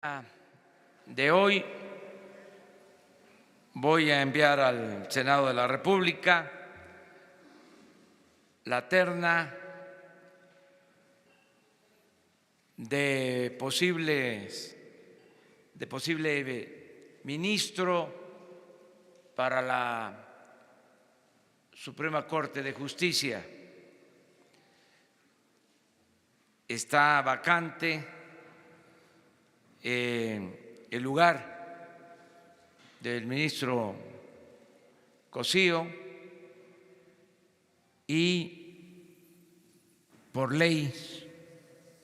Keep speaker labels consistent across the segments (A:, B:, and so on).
A: De hoy voy a enviar al Senado de la República la terna de posible ministro para la Suprema Corte de Justicia. Está vacante el lugar del ministro Cosío y por ley,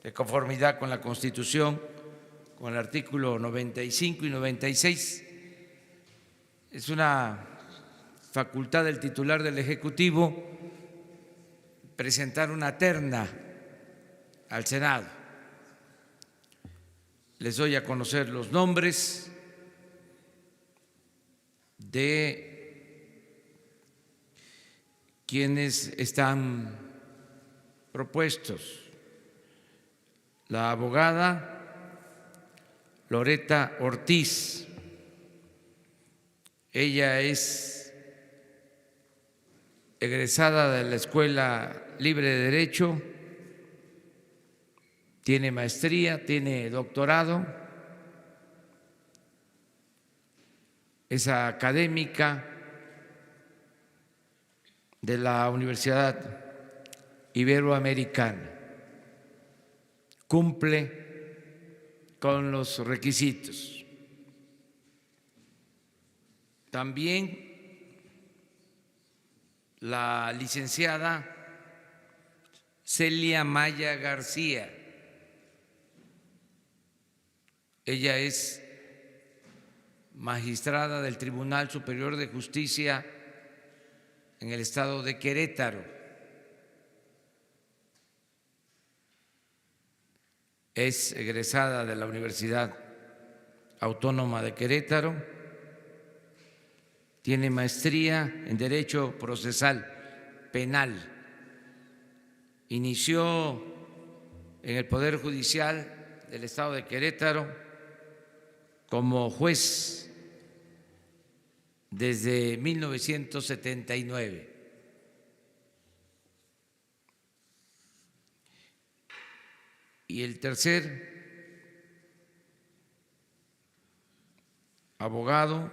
A: de conformidad con la Constitución, con el artículo 95 y 96, es una facultad del titular del Ejecutivo presentar una terna al Senado. Les doy a conocer los nombres de quienes están propuestos. La abogada Loreta Ortiz, ella es egresada de la Escuela Libre de Derecho, tiene maestría, tiene doctorado, es académica de la Universidad Iberoamericana, cumple con los requisitos. También la licenciada Celia Maya García, ella es magistrada del Tribunal Superior de Justicia en el estado de Querétaro. Es egresada de la Universidad Autónoma de Querétaro, tiene maestría en Derecho Procesal Penal, inició en el Poder Judicial del estado de Querétaro como juez desde 1979. Y el tercer abogado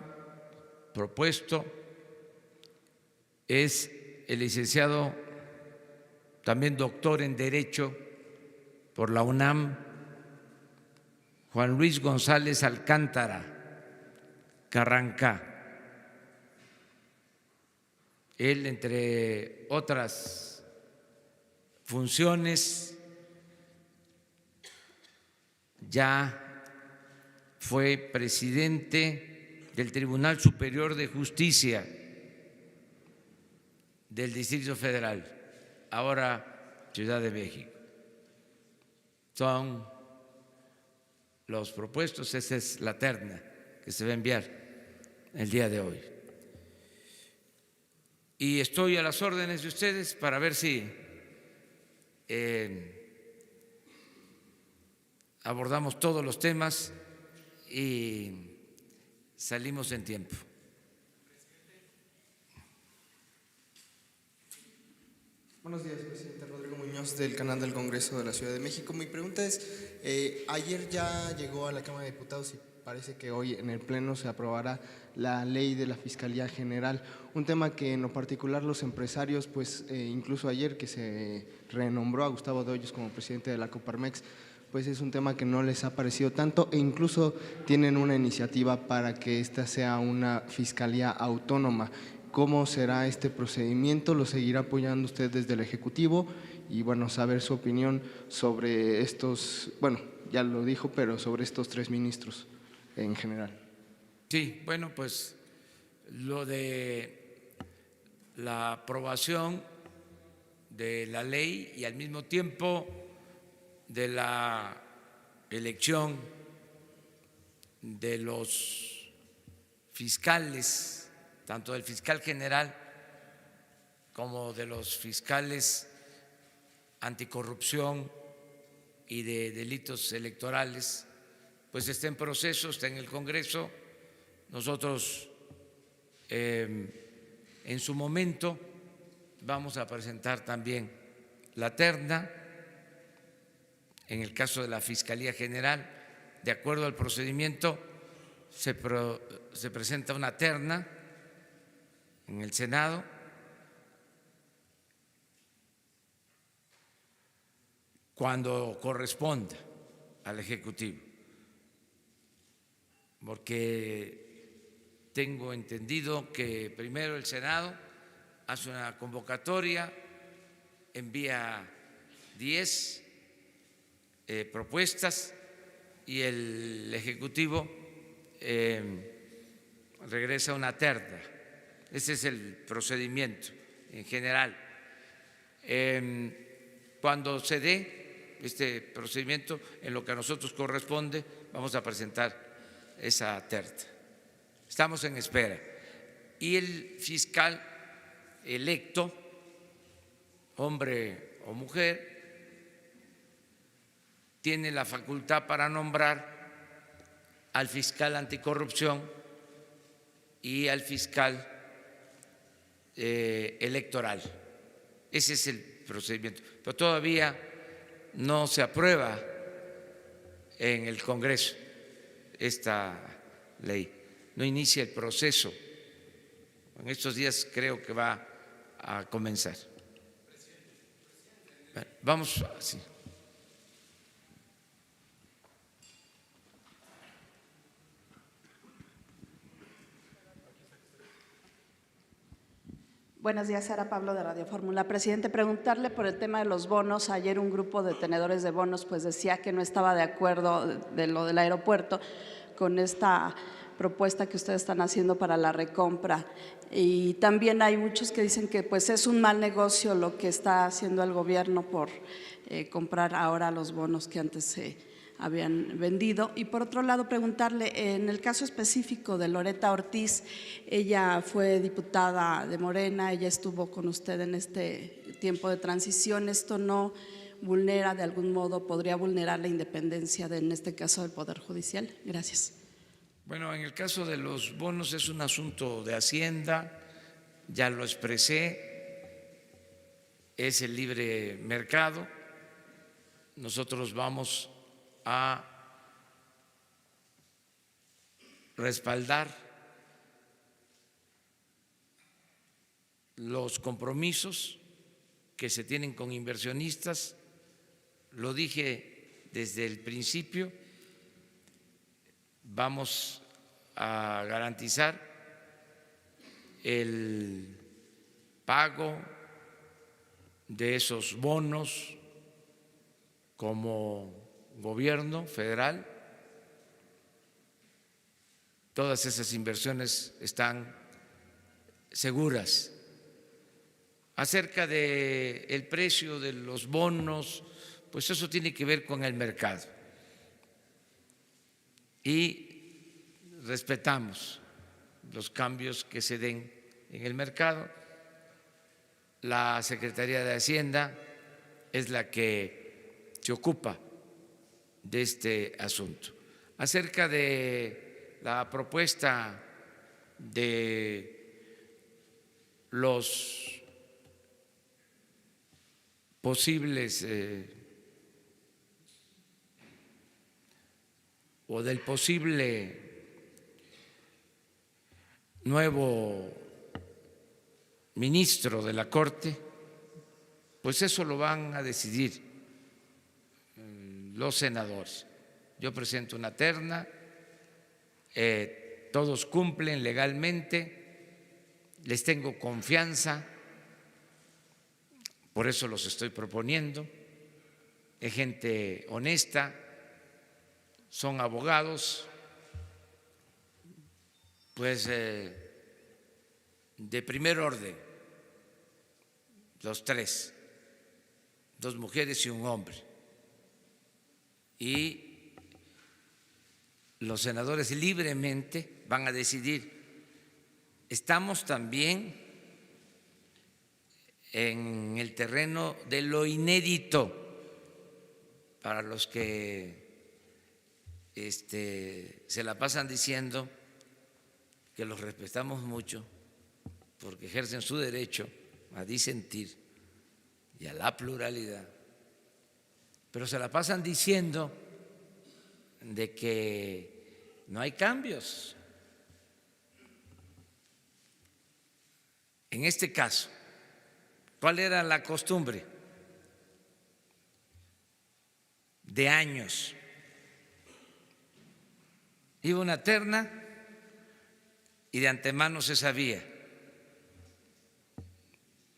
A: propuesto es el licenciado, también doctor en Derecho por la UNAM, Juan Luis González Alcántara Carrancá. Él, entre otras funciones, ya fue presidente del Tribunal Superior de Justicia del Distrito Federal, ahora Ciudad de México. Son los propuestos, esa es la terna que se va a enviar el día de hoy. Y estoy a las órdenes de ustedes para ver si abordamos todos los temas y salimos en tiempo.
B: Buenos días, presidente. Rodrigo Muñoz, del canal del Congreso de la Ciudad de México. Mi pregunta es, ayer ya llegó a la Cámara de Diputados y parece que hoy en el Pleno se aprobará la ley de la Fiscalía General, un tema que en lo particular los empresarios, pues incluso ayer que se renombró a Gustavo de Hoyos como presidente de la Coparmex, pues es un tema que no les ha parecido tanto e incluso tienen una iniciativa para que esta sea una fiscalía autónoma. ¿Cómo será este procedimiento? ¿Lo seguirá apoyando usted desde el Ejecutivo? Y bueno, saber su opinión sobre estos, bueno, ya lo dijo, pero sobre estos tres ministros en general.
A: Sí, bueno, pues lo de la aprobación de la ley y al mismo tiempo de la elección de los fiscales, tanto del fiscal general como de los fiscales anticorrupción y de delitos electorales pues está en proceso, está en el Congreso. Nosotros en su momento vamos a presentar también la terna. En el caso de la Fiscalía General, de acuerdo al procedimiento, se presenta una terna en el Senado cuando corresponda al Ejecutivo, porque tengo entendido que primero el Senado hace una convocatoria, envía 10 propuestas y el Ejecutivo regresa una terna. Ese es el procedimiento en general. Cuando se dé este procedimiento, en lo que a nosotros corresponde, vamos a presentar esa terna. Estamos en espera. Y el fiscal electo, hombre o mujer, tiene la facultad para nombrar al fiscal anticorrupción y al fiscal electoral. Ese es el procedimiento. Pero todavía no se aprueba en el Congreso esta ley, no inicia el proceso. En estos días creo que va a comenzar. Vamos así.
C: Buenos días, Sara Pablo de Radio Fórmula. Presidente, preguntarle por el tema de los bonos. Ayer un grupo de tenedores de bonos pues decía que no estaba de acuerdo de lo del aeropuerto con esta propuesta que ustedes están haciendo para la recompra. Y también hay muchos que dicen que pues es un mal negocio lo que está haciendo el gobierno por comprar ahora los bonos que antes se habían vendido. Y por otro lado, preguntarle, en el caso específico de Loretta Ortiz, ella fue diputada de Morena, ella estuvo con usted en este tiempo de transición. ¿Esto no vulnera de algún modo, podría vulnerar la independencia en este caso del Poder Judicial? Gracias.
A: Bueno, en el caso de los bonos es un asunto de Hacienda, ya lo expresé, es el libre mercado. Nosotros vamos a respaldar los compromisos que se tienen con inversionistas. Lo dije desde el principio, vamos a garantizar el pago de esos bonos como gobierno federal. Todas esas inversiones están seguras. Acerca del precio de los bonos, pues eso tiene que ver con el mercado. Y respetamos los cambios que se den en el mercado. La Secretaría de Hacienda es la que se ocupa de este asunto. Acerca de la propuesta de los posibles o del posible nuevo ministro de la Corte, pues eso lo van a decidir los senadores. Yo presento una terna, todos cumplen legalmente, les tengo confianza, por eso los estoy proponiendo. Es gente honesta, son abogados, pues de primer orden, los tres, 2 mujeres y un hombre. Y los senadores libremente van a decidir. Estamos también en el terreno de lo inédito. Para los que se la pasan diciendo que los respetamos mucho porque ejercen su derecho a disentir y a la pluralidad, pero se la pasan diciendo de que no hay cambios. En este caso, ¿cuál era la costumbre? De años. Iba una terna y de antemano se sabía,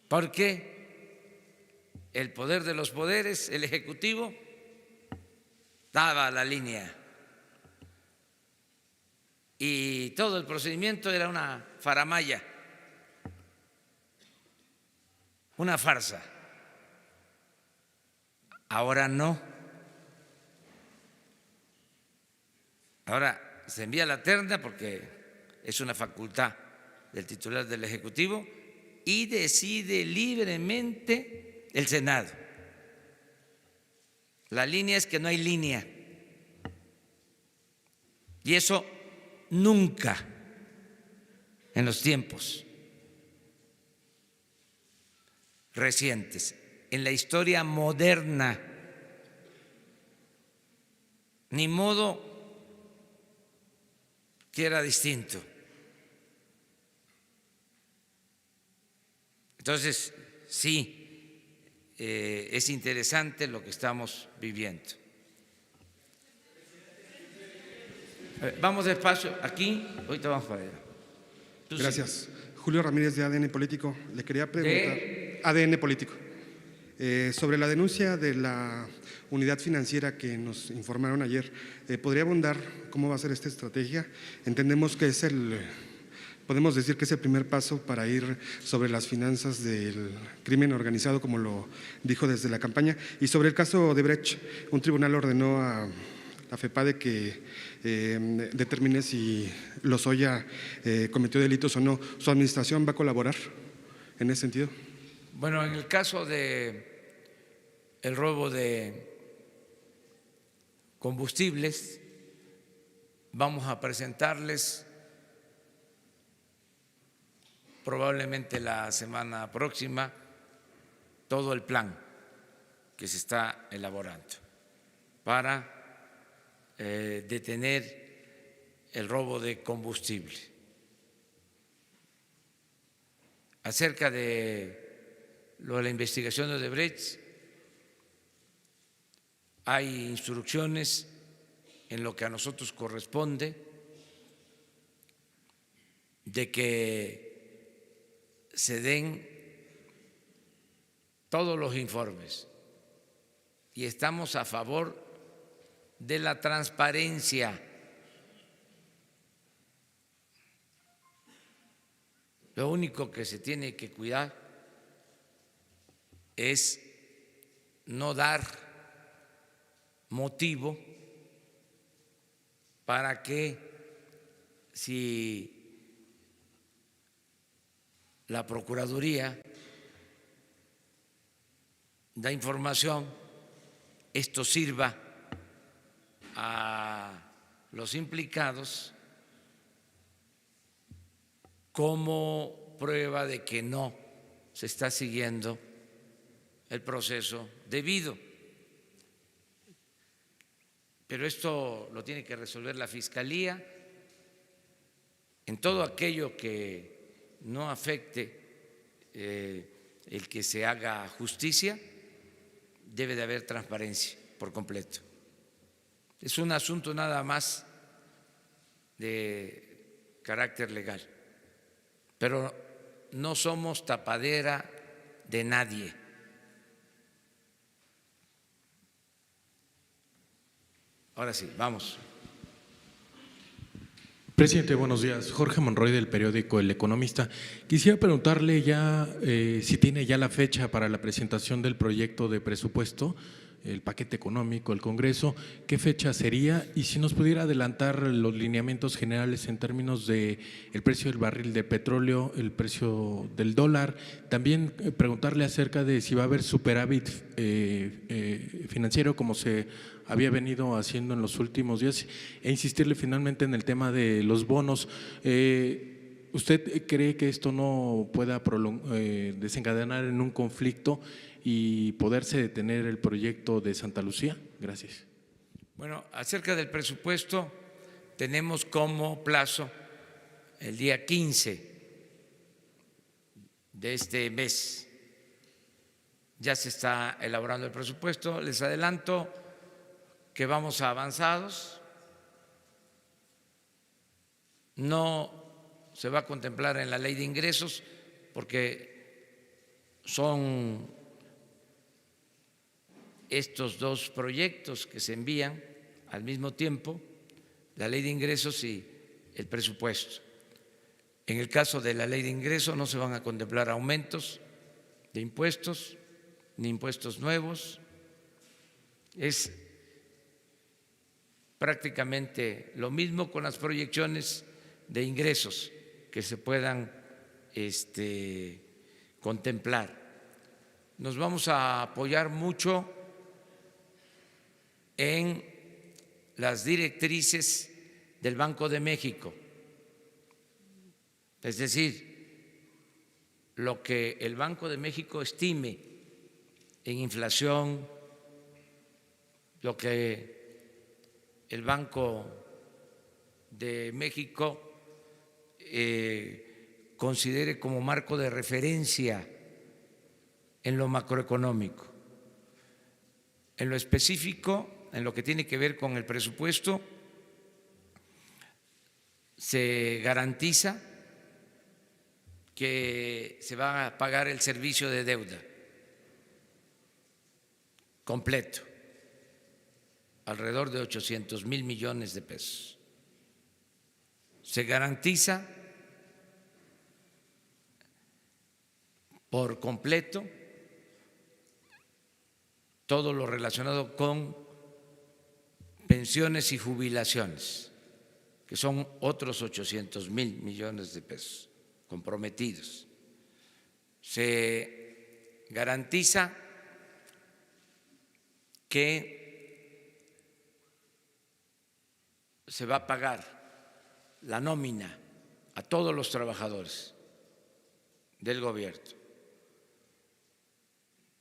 A: porque el poder de los poderes, el Ejecutivo, daba la línea y todo el procedimiento era una faramalla, una farsa. Ahora no. Ahora se envía la terna porque es una facultad del titular del Ejecutivo y decide libremente el Senado. La línea es que no hay línea. Y eso nunca en los tiempos recientes, en la historia moderna, ni modo que era distinto. Entonces, sí, es interesante lo que estamos viviendo. Vamos despacio, aquí, ahorita vamos para allá.
D: Gracias.
A: Sí.
D: Julio Ramírez de ADN Político. Le quería preguntar, ADN Político, sobre la denuncia de la unidad financiera que nos informaron ayer. ¿Podría abundar cómo va a ser esta estrategia? Entendemos que es podemos decir que es el primer paso para ir sobre las finanzas del crimen organizado, como lo dijo desde la campaña. Y sobre el caso Odebrecht, un tribunal ordenó a la FEPADE que determine si Lozoya cometió delitos o no. ¿Su administración va a colaborar en ese sentido?
A: Bueno, en el caso de el robo de combustibles, vamos a presentarles probablemente la semana próxima todo el plan que se está elaborando para detener el robo de combustible. Acerca de lo de la investigación de Odebrecht, hay instrucciones en lo que a nosotros corresponde de que se den todos los informes y estamos a favor de la transparencia. Lo único que se tiene que cuidar es no dar motivo para que, si la Procuraduría da información, esto sirva a los implicados como prueba de que no se está siguiendo el proceso debido. Pero esto lo tiene que resolver la Fiscalía. En todo aquello que no afecte el que se haga justicia, debe de haber transparencia por completo. Es un asunto nada más de carácter legal, pero no somos tapadera de nadie. Ahora sí, vamos.
E: Presidente, buenos días. Jorge Monroy, del periódico El Economista. Quisiera preguntarle ya si tiene ya la fecha para la presentación del proyecto de presupuesto el paquete económico, el Congreso, ¿qué fecha sería? Y si nos pudiera adelantar los lineamientos generales en términos de el precio del barril de petróleo, el precio del dólar, también preguntarle acerca de si va a haber superávit financiero como se había venido haciendo en los últimos días e insistirle finalmente en el tema de los bonos. ¿Usted cree que esto no pueda desencadenar en un conflicto y poderse detener el proyecto de Santa Lucía? Gracias.
A: Bueno, acerca del presupuesto, tenemos como plazo el día 15 de este mes. Ya se está elaborando el presupuesto. Les adelanto que vamos avanzados. No se va a contemplar en la ley de ingresos porque son estos dos proyectos que se envían al mismo tiempo, la ley de ingresos y el presupuesto. En el caso de la ley de ingresos no se van a contemplar aumentos de impuestos ni impuestos nuevos. Es prácticamente lo mismo con las proyecciones de ingresos que se puedan contemplar. Nos vamos a apoyar mucho en las directrices del Banco de México, es decir, lo que el Banco de México estime en inflación, lo que el Banco de México considere como marco de referencia en lo macroeconómico. En lo específico, en lo que tiene que ver con el presupuesto, se garantiza que se va a pagar el servicio de deuda completo, alrededor de 800,000 millones de pesos. Se garantiza por completo todo lo relacionado con pensiones y jubilaciones, que son otros 800,000 millones de pesos comprometidos. Se garantiza que se va a pagar la nómina a todos los trabajadores del gobierno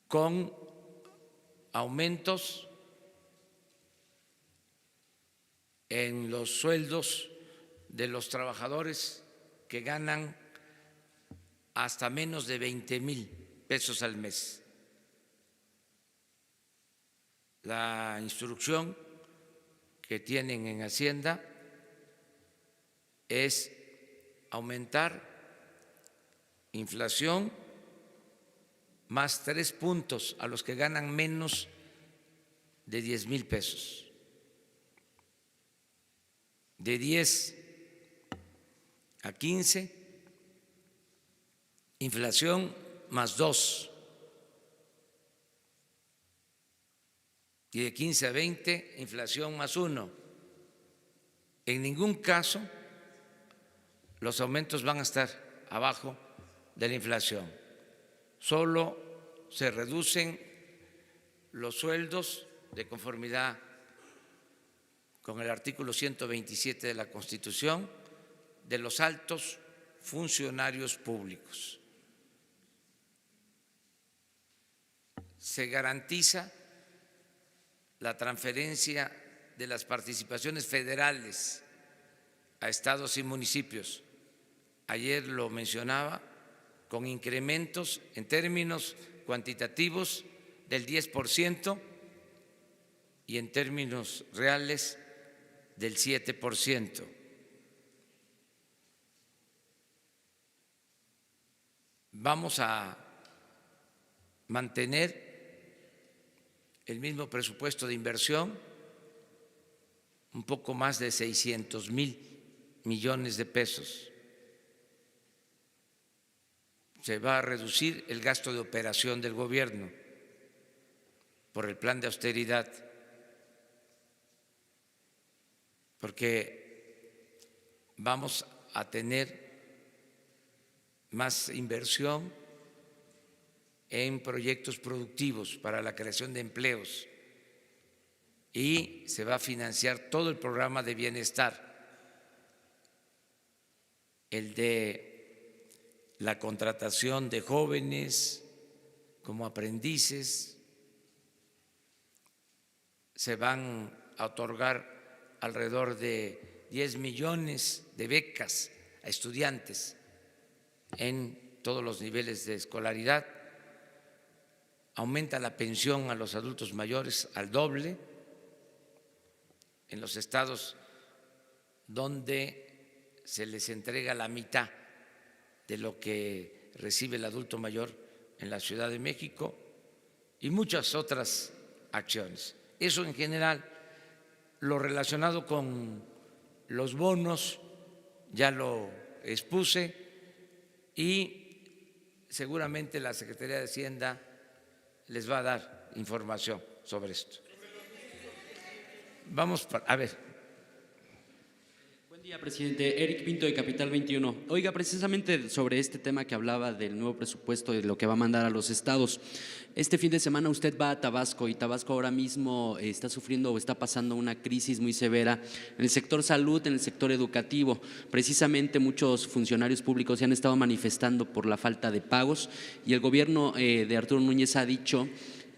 A: con aumentos en los sueldos de los trabajadores que ganan hasta menos de 20,000 pesos al mes. La instrucción que tienen en Hacienda es aumentar inflación más 3 puntos a los que ganan menos de 10,000 pesos. De 10 a 15, inflación más 2. Y de 15 a 20, inflación más 1. En ningún caso los aumentos van a estar abajo de la inflación. Solo se reducen los sueldos de conformidad con el artículo 127 de la Constitución de los altos funcionarios públicos. Se garantiza la transferencia de las participaciones federales a estados y municipios. Ayer lo mencionaba, con incrementos en términos cuantitativos del 10% y en términos reales del 7%. Vamos a mantener el mismo presupuesto de inversión, un poco más de 600,000 millones de pesos. Se va a reducir el gasto de operación del gobierno por el plan de austeridad, porque vamos a tener más inversión en proyectos productivos para la creación de empleos y se va a financiar todo el programa de bienestar, el de la contratación de jóvenes como aprendices. Se van a otorgar alrededor de 10 millones de becas a estudiantes en todos los niveles de escolaridad. Aumenta la pensión a los adultos mayores al doble en los estados donde se les entrega la mitad de lo que recibe el adulto mayor en la Ciudad de México y muchas otras acciones. Eso en general. Lo relacionado con los bonos ya lo expuse y seguramente la Secretaría de Hacienda les va a dar información sobre esto. Vamos a ver.
F: Buen día, presidente. Eric Pinto, de Capital 21. Oiga, precisamente sobre este tema que hablaba del nuevo presupuesto, de lo que va a mandar a los estados. Este fin de semana usted va a Tabasco y Tabasco ahora mismo está sufriendo o está pasando una crisis muy severa en el sector salud, en el sector educativo. Precisamente muchos funcionarios públicos se han estado manifestando por la falta de pagos y el gobierno de Arturo Núñez ha dicho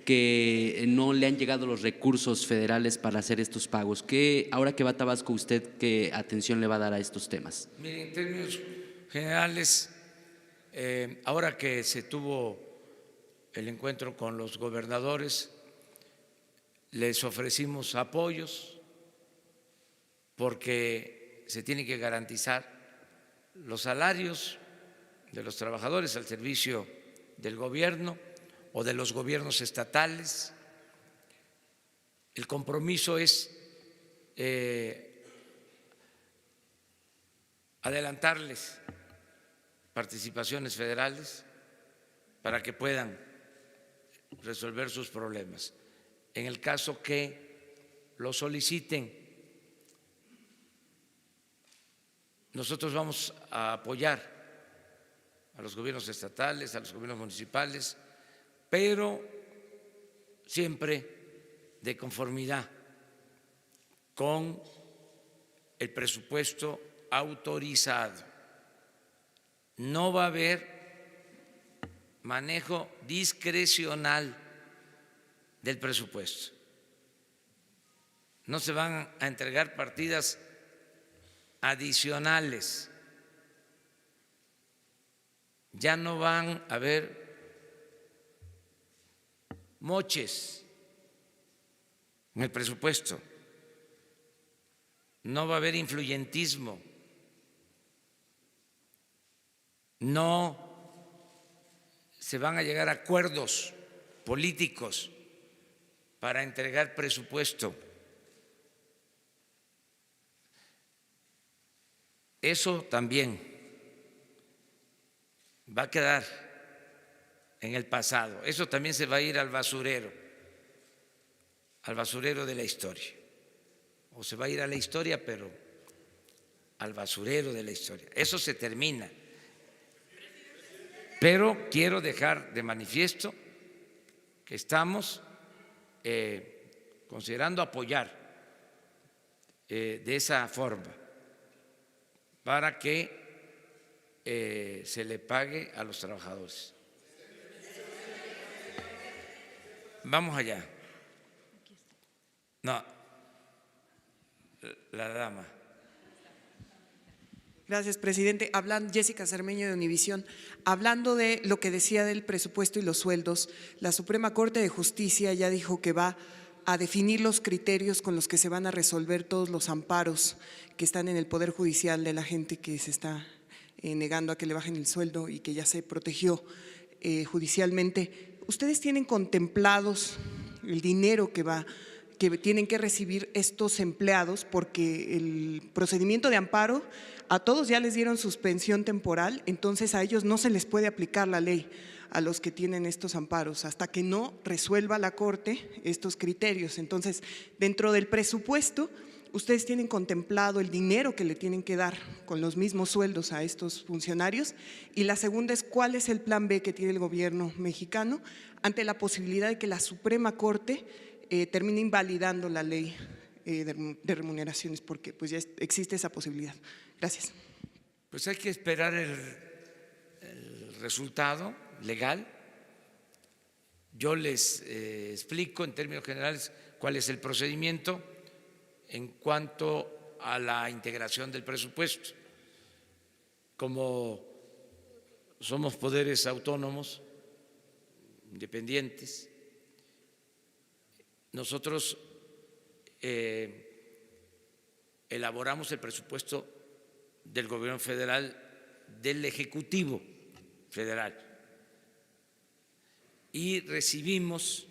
F: que no le han llegado los recursos federales para hacer estos pagos. Ahora que va a Tabasco, ¿usted qué atención le va a dar a estos temas?
A: Mire, en términos generales, ahora que se tuvo el encuentro con los gobernadores, les ofrecimos apoyos porque se tiene que garantizar los salarios de los trabajadores al servicio del gobierno o de los gobiernos estatales. El compromiso es adelantarles participaciones federales para que puedan resolver sus problemas. En el caso que lo soliciten, nosotros vamos a apoyar a los gobiernos estatales, a los gobiernos municipales, pero siempre de conformidad con el presupuesto autorizado. No va a haber manejo discrecional del presupuesto. No se van a entregar partidas adicionales. Ya no van a haber moches en el presupuesto, no va a haber influyentismo, no se van a llegar a acuerdos políticos para entregar presupuesto. Eso también va a quedar en el pasado. Eso también se va a ir al basurero de la historia. O se va a ir a la historia, pero al basurero de la historia. Eso se termina. Pero quiero dejar de manifiesto que estamos considerando apoyar de esa forma para que se le pague a los trabajadores. Vamos allá. No, la dama.
G: Gracias, presidente. Jessica Cermeño, de Univisión. Hablando de lo que decía del presupuesto y los sueldos, la Suprema Corte de Justicia ya dijo que va a definir los criterios con los que se van a resolver todos los amparos que están en el Poder Judicial de la gente que se está negando a que le bajen el sueldo y que ya se protegió judicialmente. ¿Ustedes tienen contemplados el dinero que tienen que recibir estos empleados? Porque el procedimiento de amparo, a todos ya les dieron suspensión temporal, entonces a ellos no se les puede aplicar la ley. a los que tienen estos amparos, hasta que no resuelva la Corte estos criterios. Entonces, dentro del presupuesto, ustedes tienen contemplado el dinero que le tienen que dar con los mismos sueldos a estos funcionarios. Y la segunda es, ¿cuál es el plan B que tiene el gobierno mexicano ante la posibilidad de que la Suprema Corte termine invalidando la ley de remuneraciones? Porque pues ya existe esa posibilidad. Gracias.
A: Pues hay que esperar el resultado legal. Yo les explico en términos generales cuál es el procedimiento en cuanto a la integración del presupuesto. Como somos poderes autónomos, independientes, nosotros elaboramos el presupuesto del gobierno federal, del Ejecutivo Federal, y recibimos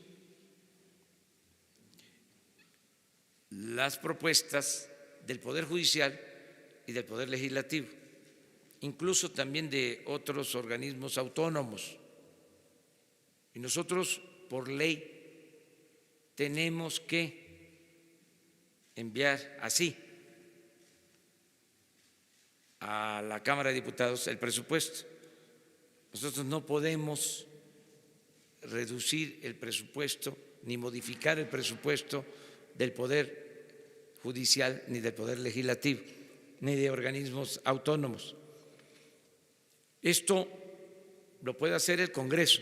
A: las propuestas del Poder Judicial y del Poder Legislativo, incluso también de otros organismos autónomos. Y nosotros, por ley, tenemos que enviar así a la Cámara de Diputados el presupuesto. Nosotros no podemos reducir el presupuesto ni modificar el presupuesto del Poder Judicial, ni del Poder Legislativo, ni de organismos autónomos. Esto lo puede hacer el Congreso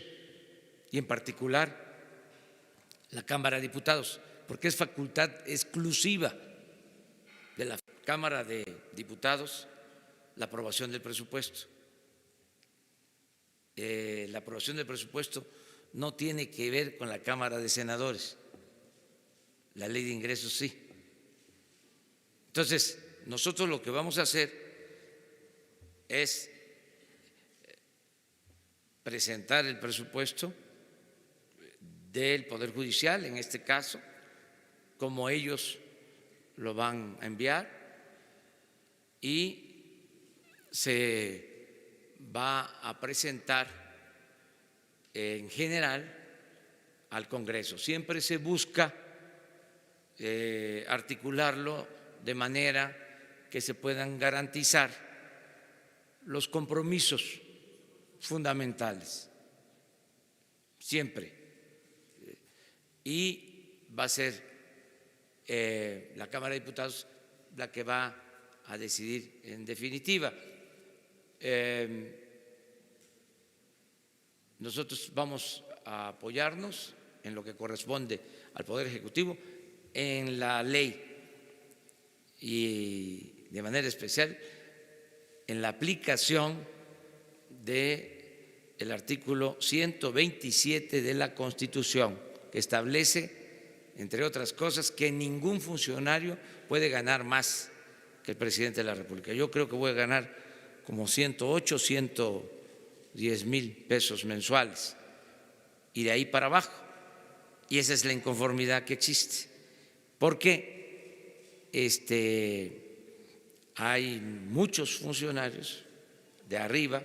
A: y en particular la Cámara de Diputados, porque es facultad exclusiva de la Cámara de Diputados la aprobación del presupuesto. La aprobación del presupuesto no tiene que ver con la Cámara de Senadores, la ley de ingresos sí. Entonces, nosotros lo que vamos a hacer es presentar el presupuesto del Poder Judicial, en este caso, como ellos lo van a enviar, y se va a presentar en general al Congreso. Siempre se busca articularlo de manera que se puedan garantizar los compromisos fundamentales, siempre. Y va a ser la Cámara de Diputados la que va a decidir en definitiva. Nosotros vamos a apoyarnos en lo que corresponde al Poder Ejecutivo, en la ley y de manera especial en la aplicación del artículo 127 de la Constitución, que establece, entre otras cosas, que ningún funcionario puede ganar más que el presidente de la República. Yo creo que voy a ganar como 108, 110 mil pesos mensuales y de ahí para abajo. Y esa es la inconformidad que existe, porque hay muchos funcionarios de arriba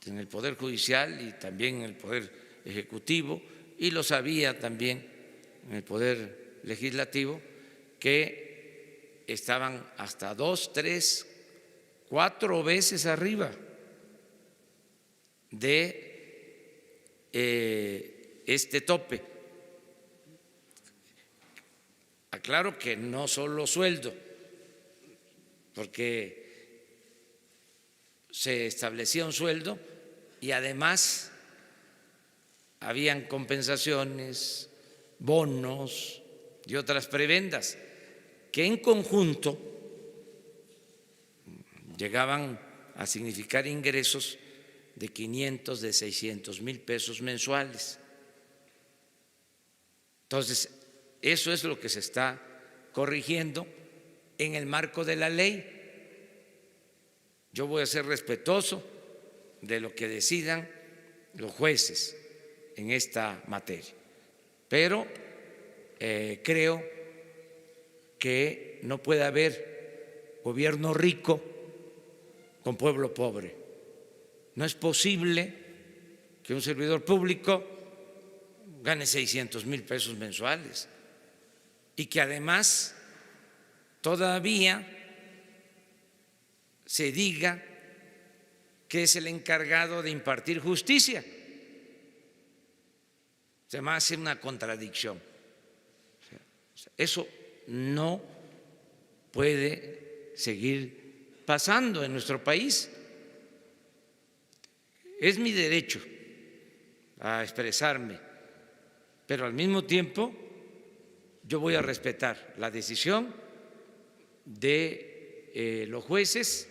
A: en el Poder Judicial y también en el Poder Ejecutivo, y los había también en el Poder Legislativo, que estaban hasta 2, 3, 4 veces arriba de este tope. Aclaro que no solo sueldo, porque se establecía un sueldo y además habían compensaciones, bonos y otras prebendas que en conjunto llegaban a significar ingresos de 500, de 600 mil pesos mensuales. Entonces, eso es lo que se está corrigiendo en el marco de la ley. Yo voy a ser respetuoso de lo que decidan los jueces en esta materia, pero creo que no puede haber gobierno rico con pueblo pobre. No es posible que un servidor público gane 600,000 pesos mensuales y que además todavía se diga que es el encargado de impartir justicia. Se me hace una contradicción. Eso no puede seguir pasando en nuestro país. Es mi derecho a expresarme, pero al mismo tiempo yo voy a respetar la decisión de los jueces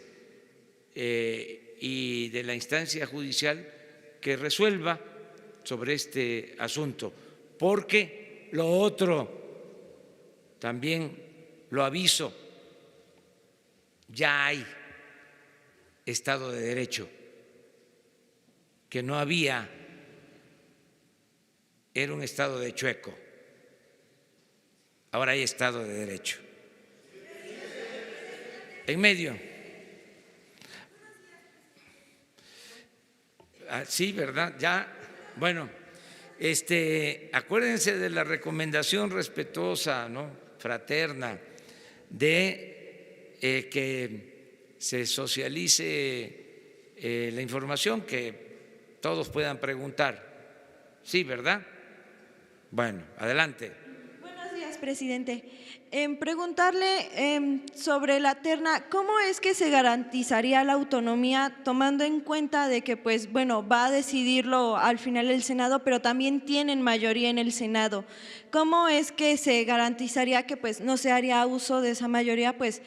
A: y de la instancia judicial que resuelva sobre este asunto, porque lo otro también lo aviso, ya hay Estado de Derecho, que no había, era un Estado de chueco, ahora hay Estado de Derecho. En medio. Sí, ¿verdad? Ya, bueno, acuérdense de la recomendación respetuosa, ¿no?, fraterna, de que se socialice la información, que todos puedan preguntar. Sí, ¿verdad? Bueno, adelante.
H: Buenos días, presidente. Preguntarle sobre la terna, ¿cómo es que se garantizaría la autonomía tomando en cuenta de que, pues, bueno, va a decidirlo al final el Senado, pero también tienen mayoría en el Senado? ¿Cómo es que se garantizaría que, pues, no se haría uso de esa mayoría, pues,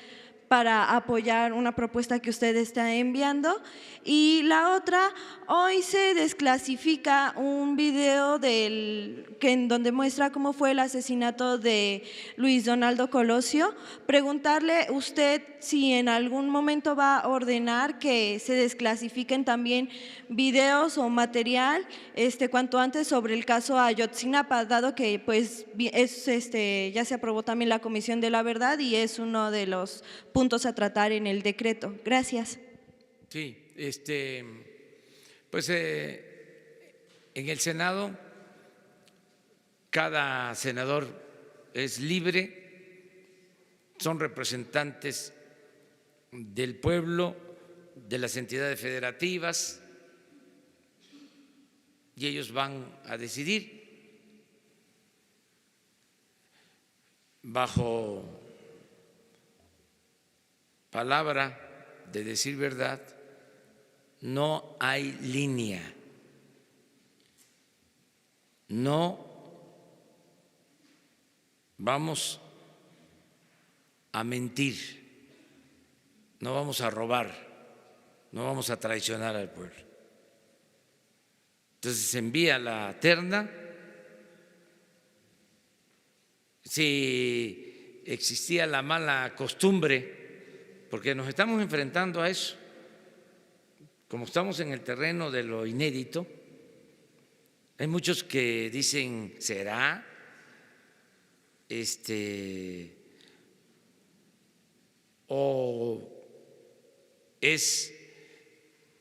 H: para apoyar una propuesta que usted está enviando? Y la otra, hoy se desclasifica un video en donde muestra cómo fue el asesinato de Luis Donaldo Colosio. Preguntarle usted si en algún momento va a ordenar que se desclasifiquen también videos o material cuanto antes sobre el caso Ayotzinapa, dado que pues ya se aprobó también la Comisión de la Verdad y es uno de los puntos a tratar en el decreto. Gracias.
A: Sí, pues en el Senado cada senador es libre, son representantes del pueblo, de las entidades federativas, y ellos van a decidir bajo palabra de decir verdad. No hay línea, no vamos a mentir, no vamos a robar, no vamos a traicionar al pueblo. Entonces se envía la terna. Si existía la mala costumbre, porque nos estamos enfrentando a eso, como estamos en el terreno de lo inédito, hay muchos que dicen, ¿será? O es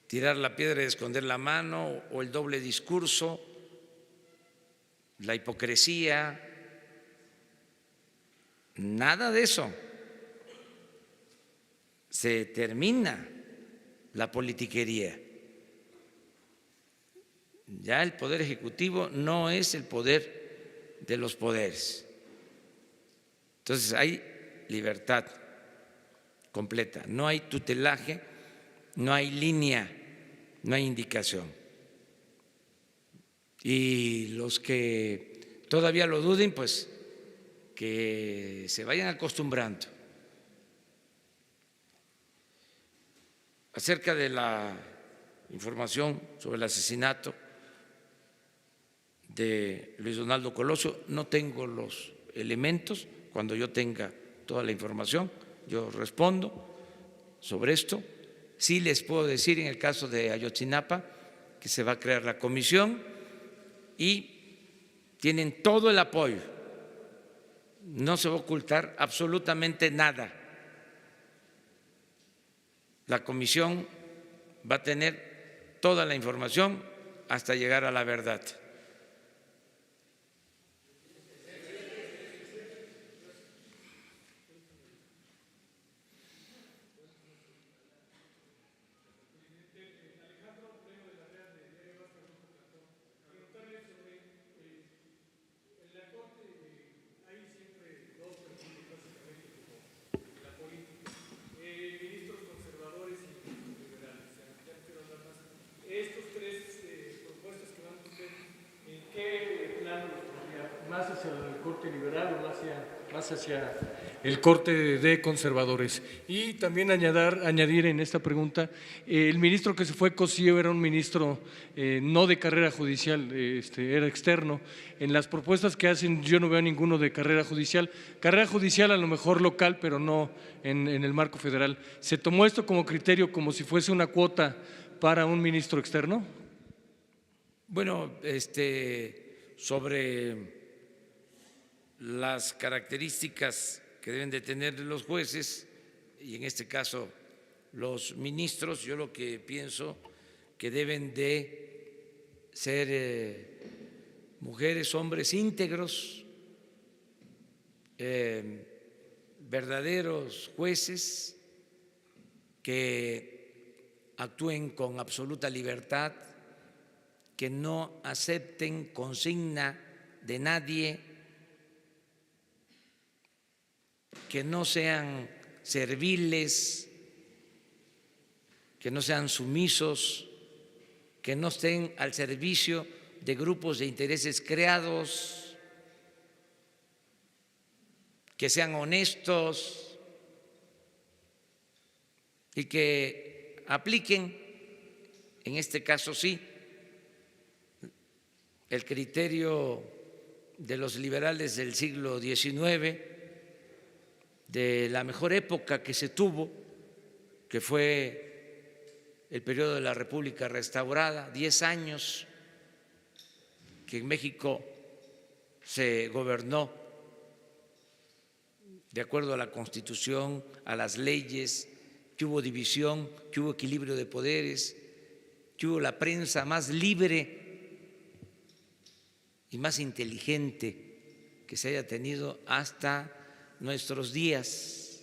A: tirar la piedra y esconder la mano, o el doble discurso, la hipocresía. Nada de eso. Se termina la politiquería. Ya el Poder Ejecutivo no es el poder de los poderes. Entonces hay libertad completa, no hay tutelaje, no hay línea, no hay indicación. Y los que todavía lo duden, pues que se vayan acostumbrando. Acerca de la información sobre el asesinato de Luis Donaldo Colosio, no tengo los elementos. Cuando yo tenga toda la información, yo respondo sobre esto. Sí les puedo decir en el caso de Ayotzinapa que se va a crear la comisión y tienen todo el apoyo. No se va a ocultar absolutamente nada. La comisión va a tener toda la información hasta llegar a la verdad.
I: ¿Más hacia el corte liberal o más hacia el corte de conservadores? Y también añadir en esta pregunta, el ministro que se fue, Cosío, era un ministro no de carrera judicial, era externo. En las propuestas que hacen yo no veo ninguno de carrera judicial. Carrera judicial a lo mejor local, pero no en el marco federal. ¿Se tomó esto como criterio, como si fuese una cuota para un ministro externo?
A: Bueno, sobre las características que deben de tener los jueces y en este caso los ministros, yo lo que pienso que deben de ser mujeres, hombres íntegros, verdaderos jueces que actúen con absoluta libertad, que no acepten consigna de nadie, que no sean serviles, que no sean sumisos, que no estén al servicio de grupos de intereses creados, que sean honestos y que apliquen, en este caso sí, el criterio de los liberales del siglo XIX, de la mejor época que se tuvo, que fue el periodo de la República restaurada, 10 años que en México se gobernó de acuerdo a la Constitución, a las leyes, que hubo división, que hubo equilibrio de poderes, que hubo la prensa más libre y más inteligente que se haya tenido hasta nuestros días.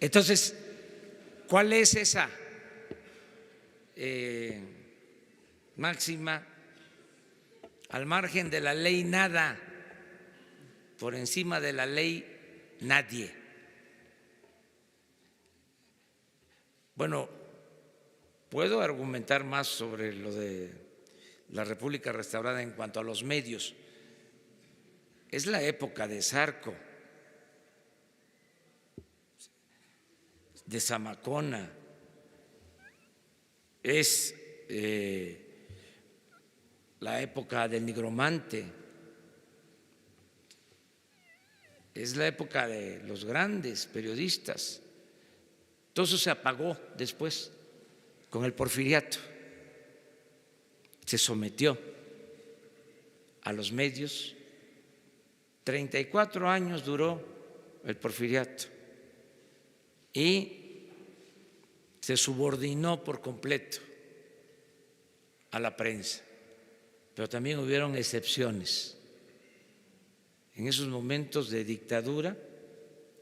A: Entonces, ¿cuál es esa máxima? Al margen de la ley nada, por encima de la ley nadie. Bueno, puedo argumentar más sobre lo de la República restaurada en cuanto a los medios. Es la época de Zarco, de Zamacona, es la época del nigromante, es la época de los grandes periodistas. Todo eso se apagó después con el porfiriato. Se sometió a los medios. 34 años duró el porfiriato y se subordinó por completo a la prensa. Pero también hubieron excepciones. En esos momentos de dictadura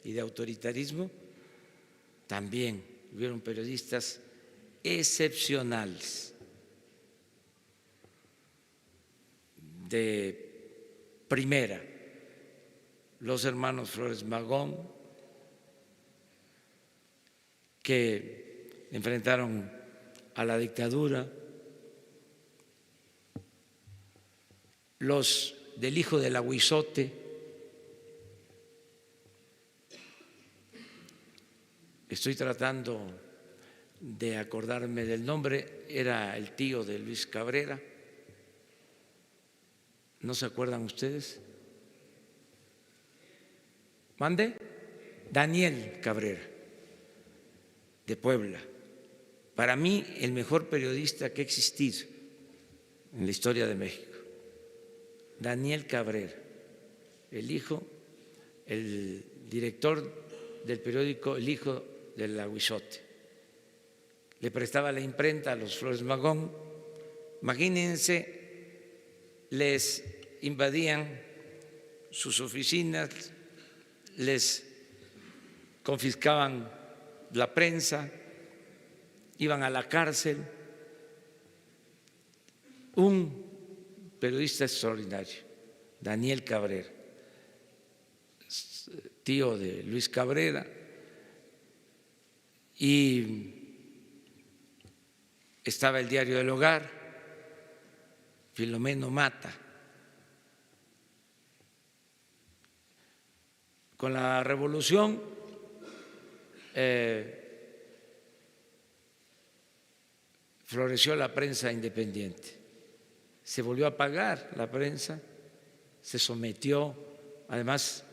A: y de autoritarismo también hubieron periodistas excepcionales, de primera, los hermanos Flores Magón, que enfrentaron a la dictadura, los del hijo del Aguizote, estoy tratando de acordarme del nombre, era el tío de Luis Cabrera. ¿No se acuerdan ustedes? ¿Mande? Daniel Cabrera, de Puebla. Para mí, el mejor periodista que ha existido en la historia de México. Daniel Cabrera, el hijo, el director del periódico El Hijo del Aguizote. Le prestaba la imprenta a los Flores Magón. Imagínense, les invadían sus oficinas, les confiscaban la prensa, iban a la cárcel. Un periodista extraordinario, Daniel Cabrera, tío de Luis Cabrera, y estaba el Diario del Hogar, Filomeno Mata. Con la revolución floreció la prensa independiente, se volvió a apagar la prensa, se sometió, además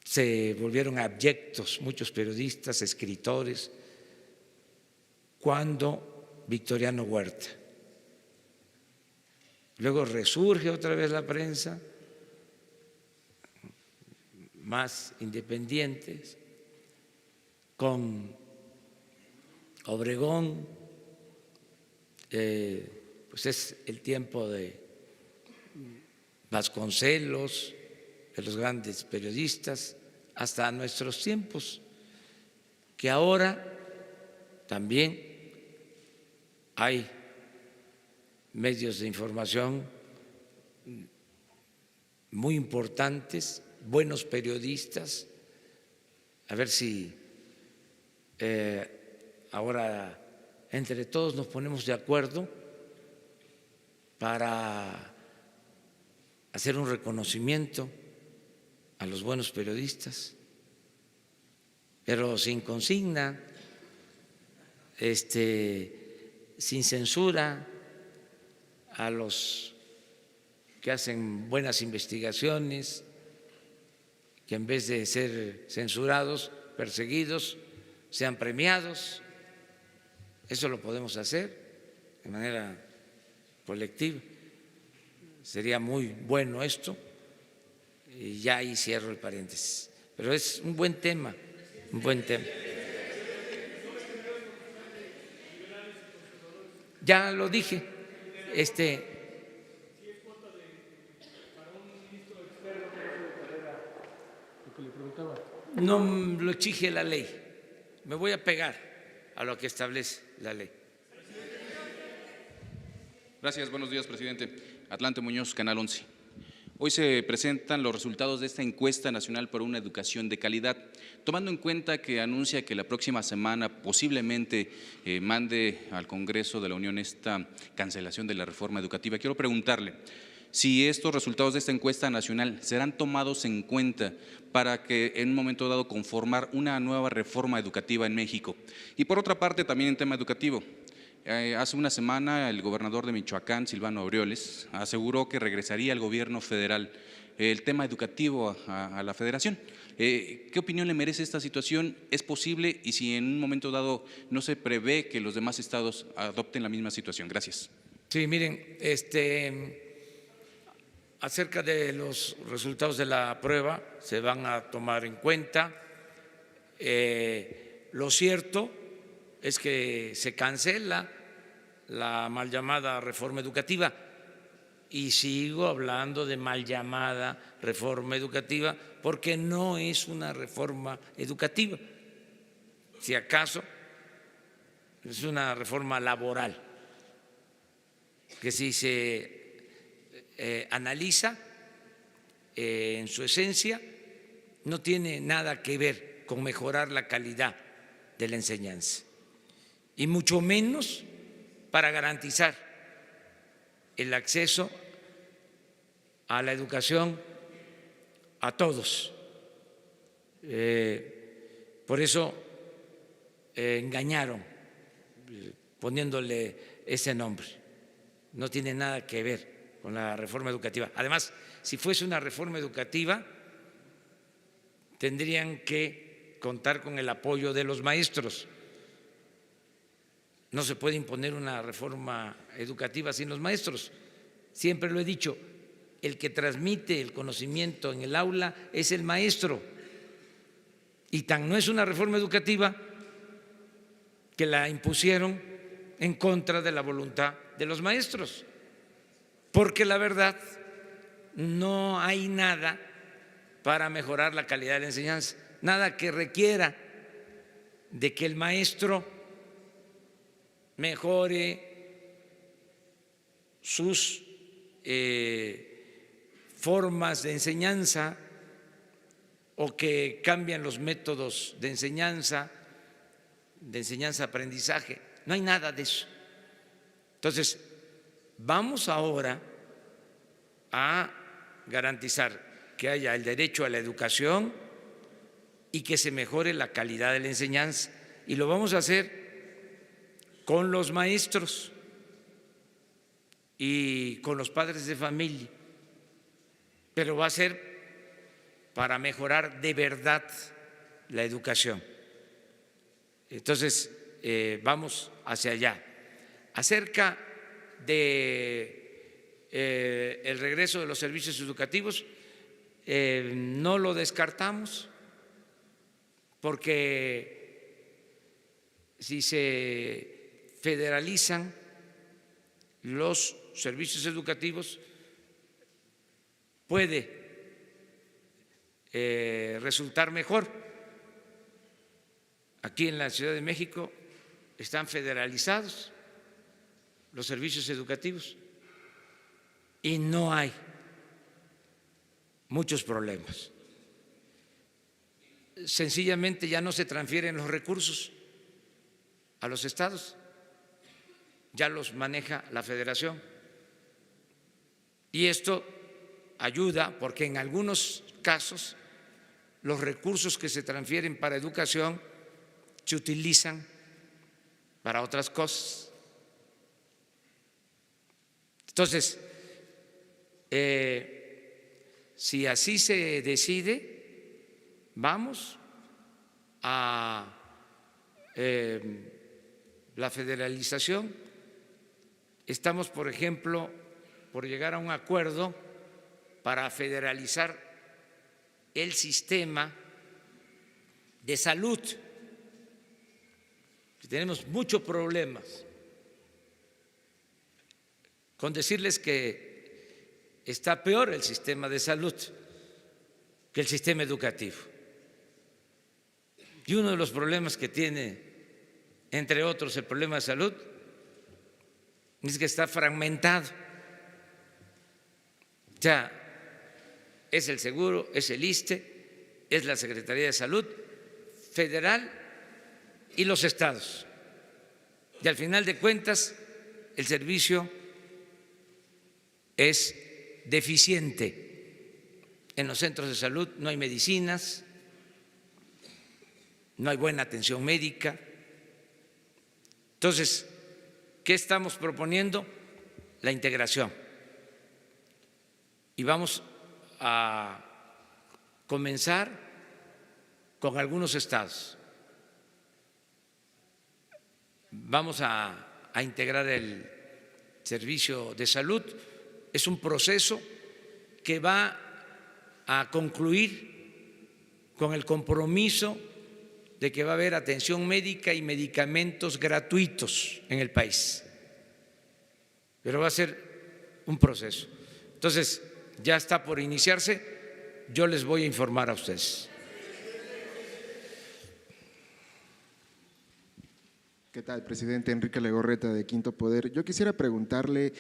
A: se volvieron abyectos muchos periodistas, escritores, cuando Victoriano Huerta. Luego resurge otra vez la prensa, más independientes, con Obregón, pues es el tiempo de Vasconcelos, de los grandes periodistas, hasta nuestros tiempos, que ahora también hay medios de información muy importantes, buenos periodistas. A ver si ahora entre todos nos ponemos de acuerdo para hacer un reconocimiento a los buenos periodistas, pero sin consigna, sin censura, a los que hacen buenas investigaciones, que en vez de ser censurados, perseguidos, sean premiados. Eso lo podemos hacer de manera colectiva. Sería muy bueno esto, y ya ahí cierro el paréntesis. Pero es un buen tema, un buen tema. Ya lo dije, no lo exige la ley. Me voy a pegar a lo que establece la ley.
J: Gracias, buenos días, presidente. Atlante Muñoz, Canal 11. Hoy se presentan los resultados de esta encuesta nacional por una educación de calidad. Tomando en cuenta que anuncia que la próxima semana posiblemente mande al Congreso de la Unión esta cancelación de la reforma educativa, quiero preguntarle si estos resultados de esta encuesta nacional serán tomados en cuenta para que en un momento dado conformar una nueva reforma educativa en México. Y por otra parte, también en tema educativo, hace una semana el gobernador de Michoacán, Silvano Aureoles, aseguró que regresaría al gobierno federal el tema educativo a la federación. ¿Qué opinión le merece esta situación? ¿Es posible? Y si en un momento dado no se prevé que los demás estados adopten la misma situación. Gracias.
A: Sí, miren, acerca de los resultados de la prueba, se van a tomar en cuenta. Lo cierto es que se cancela la mal llamada reforma educativa, y sigo hablando de mal llamada reforma educativa porque no es una reforma educativa, si acaso es una reforma laboral, que si se analiza en su esencia no tiene nada que ver con mejorar la calidad de la enseñanza, y mucho menos para garantizar el acceso a la educación a todos. Por eso engañaron poniéndole ese nombre. No tiene nada que ver con la reforma educativa. Además, si fuese una reforma educativa, tendrían que contar con el apoyo de los maestros. No se puede imponer una reforma educativa sin los maestros. Siempre lo he dicho, el que transmite el conocimiento en el aula es el maestro. Y tan no es una reforma educativa que la impusieron en contra de la voluntad de los maestros, porque la verdad no hay nada para mejorar la calidad de la enseñanza, nada que requiera de que el maestro mejore sus formas de enseñanza o que cambien los métodos de enseñanza-aprendizaje. No hay nada de eso. Entonces, vamos ahora a garantizar que haya el derecho a la educación y que se mejore la calidad de la enseñanza. Y lo vamos a hacer con los maestros y con los padres de familia, pero va a ser para mejorar de verdad la educación. Entonces, vamos hacia allá. Acerca de el regreso de los servicios educativos, no lo descartamos, porque si se federalizan los servicios educativos, puede resultar mejor. Aquí en la Ciudad de México están federalizados los servicios educativos y no hay muchos problemas. Sencillamente ya no se transfieren los recursos a los estados, ya los maneja la Federación. Y esto ayuda porque en algunos casos los recursos que se transfieren para educación se utilizan para otras cosas. Entonces, si así se decide, vamos a la federalización. Estamos, por ejemplo, por llegar a un acuerdo para federalizar el sistema de salud. Tenemos muchos problemas con decirles que está peor el sistema de salud que el sistema educativo. Y uno de los problemas que tiene, entre otros, el problema de salud, es que está fragmentado. O sea, es el seguro, es el ISSSTE, es la Secretaría de Salud federal y los estados. Y al final de cuentas, el servicio es deficiente. En los centros de salud no hay medicinas, no hay buena atención médica. Entonces, ¿qué estamos proponiendo? La integración. Y vamos a comenzar con algunos estados. Vamos a integrar el servicio de salud. Es un proceso que va a concluir con el compromiso de que va a haber atención médica y medicamentos gratuitos en el país. Pero va a ser un proceso. Entonces, ya está por iniciarse, yo les voy a informar a ustedes.
K: ¿Qué tal, presidente? Enrique Legorreta, de Quinto Poder. Yo quisiera preguntarle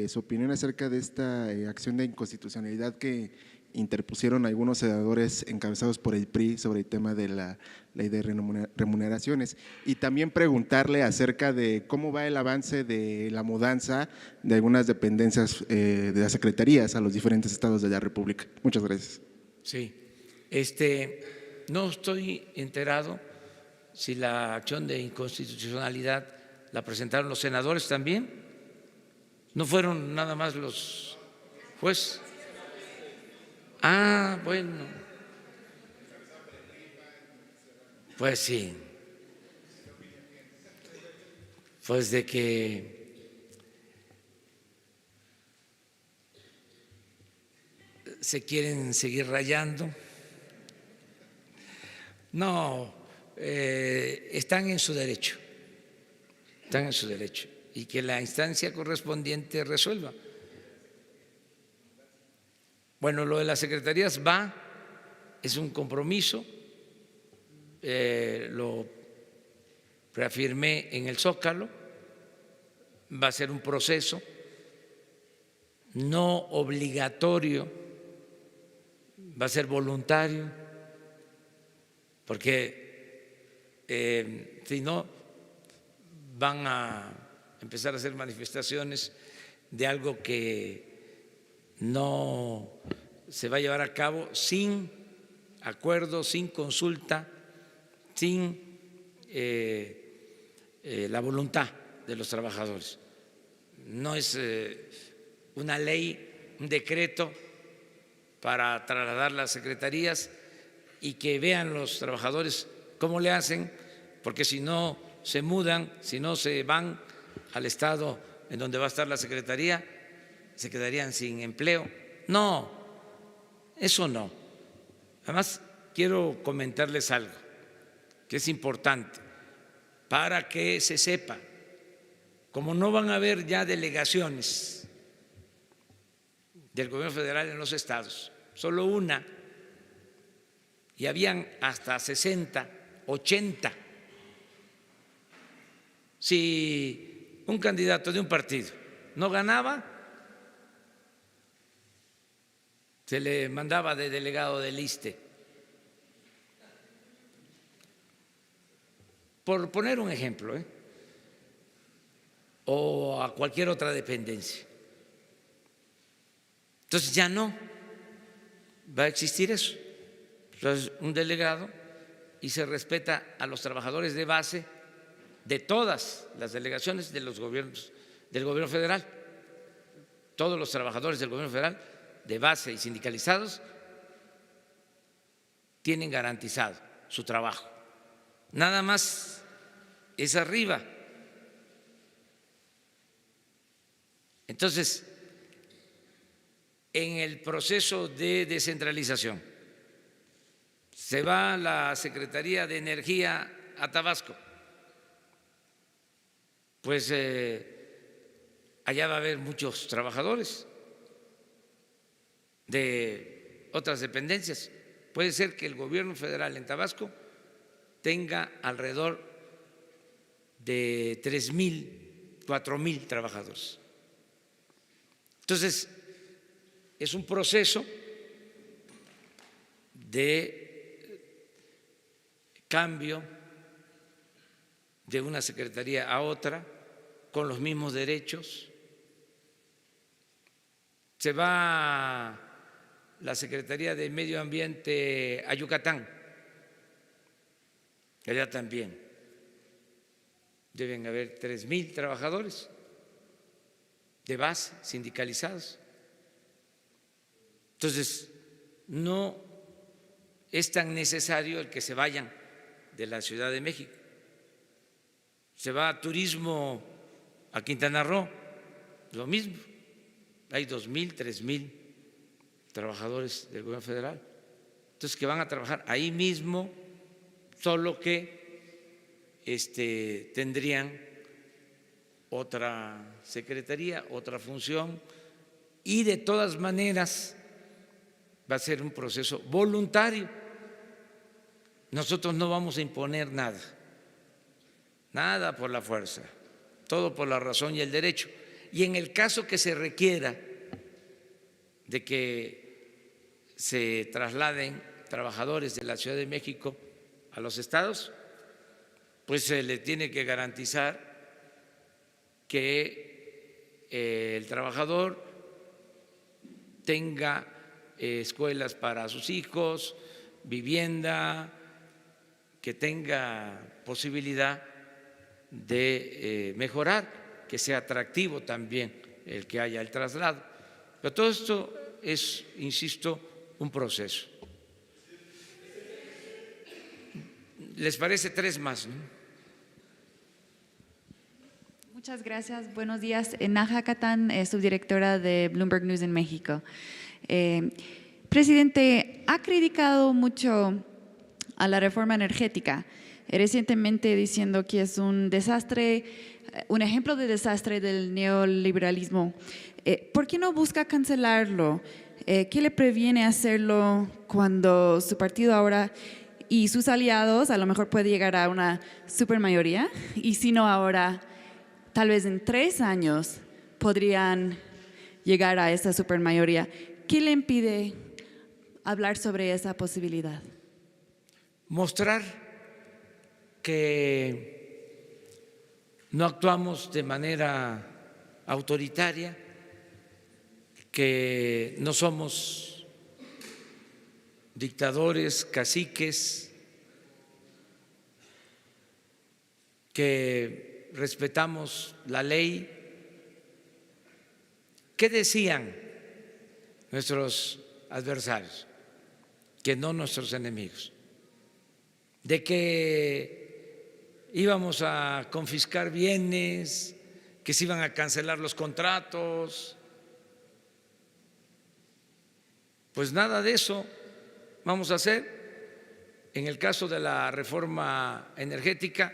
K: su opinión acerca de esta acción de inconstitucionalidad que interpusieron algunos senadores encabezados por el PRI sobre el tema de la ley de remuneraciones, y también preguntarle acerca de cómo va el avance de la mudanza de algunas dependencias de las secretarías a los diferentes estados de la República. Muchas gracias.
A: Sí, no estoy enterado si la acción de inconstitucionalidad la presentaron los senadores también. ¿No fueron nada más los jueces? Ah, bueno. Pues sí. Pues de que se quieren seguir rayando. No, están en su derecho, y que la instancia correspondiente resuelva. Bueno, lo de las secretarías es un compromiso, lo reafirmé en el Zócalo, va a ser un proceso no obligatorio, va a ser voluntario, porque si no van a empezar a hacer manifestaciones de algo que no se va a llevar a cabo sin acuerdo, sin consulta, sin la voluntad de los trabajadores. No es una ley, un decreto para trasladar las secretarías y que vean los trabajadores cómo le hacen, porque si no se mudan, si no se van al estado en donde va a estar la secretaría, se quedarían sin empleo. No, eso no. Además, quiero comentarles algo que es importante para que se sepa. Como no van a haber ya delegaciones del gobierno federal en los estados, solo una, y habían hasta 60, 80. Si un candidato de un partido no ganaba, se le mandaba de delegado del ISSSTE. Por poner un ejemplo, o a cualquier otra dependencia. Entonces ya no va a existir eso. Entonces, un delegado, y se respeta a los trabajadores de base de todas las delegaciones de los gobiernos del gobierno federal. Todos los trabajadores del gobierno federal de base y sindicalizados tienen garantizado su trabajo. Nada más es arriba. Entonces, en el proceso de descentralización, se va la Secretaría de Energía a Tabasco, pues allá va a haber muchos trabajadores de otras dependencias. Puede ser que el gobierno federal en Tabasco tenga alrededor de 3,000, 4,000 trabajadores. Entonces, es un proceso de cambio de una secretaría a otra con los mismos derechos. Se va la Secretaría de Medio Ambiente a Yucatán, allá también deben haber 3,000 trabajadores de base sindicalizados. Entonces, no es tan necesario el que se vayan de la Ciudad de México. Se va a turismo a Quintana Roo, lo mismo. Hay 2,000, 3,000 trabajadores del gobierno federal. Entonces, que van a trabajar ahí mismo, solo que tendrían otra secretaría, otra función, y de todas maneras va a ser un proceso voluntario. Nosotros no vamos a imponer nada, nada por la fuerza, todo por la razón y el derecho. Y en el caso que se requiera de que se trasladen trabajadores de la Ciudad de México a los estados, pues se le tiene que garantizar que el trabajador tenga escuelas para sus hijos, vivienda, que tenga posibilidad de mejorar, que sea atractivo también el que haya el traslado. Pero todo esto es, insisto, un proceso. ¿Les parece 3 más, no?
L: Muchas gracias. Buenos días. Naja Catán, subdirectora de Bloomberg News en México. Presidente, ha criticado mucho a la reforma energética, recientemente diciendo que es un desastre, un ejemplo de desastre del neoliberalismo. ¿Por qué no busca cancelarlo? ¿Qué le previene hacerlo cuando su partido ahora y sus aliados a lo mejor puede llegar a una supermayoría? Y si no ahora, tal vez en 3 años podrían llegar a esa supermayoría. ¿Qué le impide hablar sobre esa posibilidad?
A: Mostrar que no actuamos de manera autoritaria, que no somos dictadores, caciques, que respetamos la ley. ¿Qué decían nuestros adversarios? Que no nuestros enemigos. De que íbamos a confiscar bienes, que se iban a cancelar los contratos. Pues nada de eso vamos a hacer. En el caso de la reforma energética,